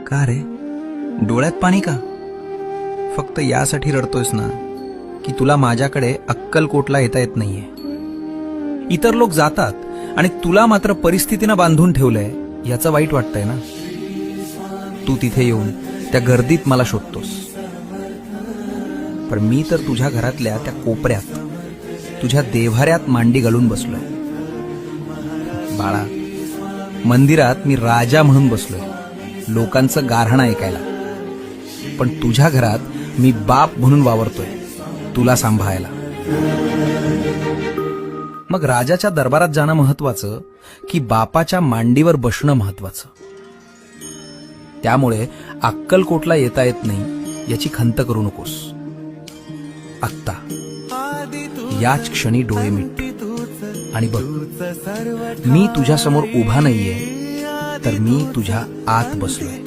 का रे, डोळ्यात पाणी का? फक्त यासाठी रडतोयस ना की तुला माझ्याकडे अक्कलकोटला येता येत नाहीये. इतर लोक जातात आणि तुला मात्र परिस्थितीनं बांधून ठेवलंय याचं वाईट वाटतंय ना. तू तिथे येऊन त्या गर्दीत मला शोधतोस, पण मी तर तुझ्या घरातल्या त्या कोपऱ्यात तुझ्या देव्हाऱ्यात मांडी घालून बसलोय. बाळा, मंदिरात मी राजा म्हणून बसलोय, लोकांचं गाऱ्हाणं ऐकायला, पण तुझ्या घरात मी बाप म्हणून वावरतोय, तुला सांभाळायला. मग राजाच्या दरबारात जाणं महत्वाचं की बापाच्या मांडीवर बसणं महत्वाचं? त्यामुळे अक्कलकोटला येता येत नाही याची खंत करू नकोस. आत्ता याच क्षणी डोळे मिट आणि बघ, मी तुझ्या समोर उभा नाहीये, तर मी तुझ्या आत बसलोय.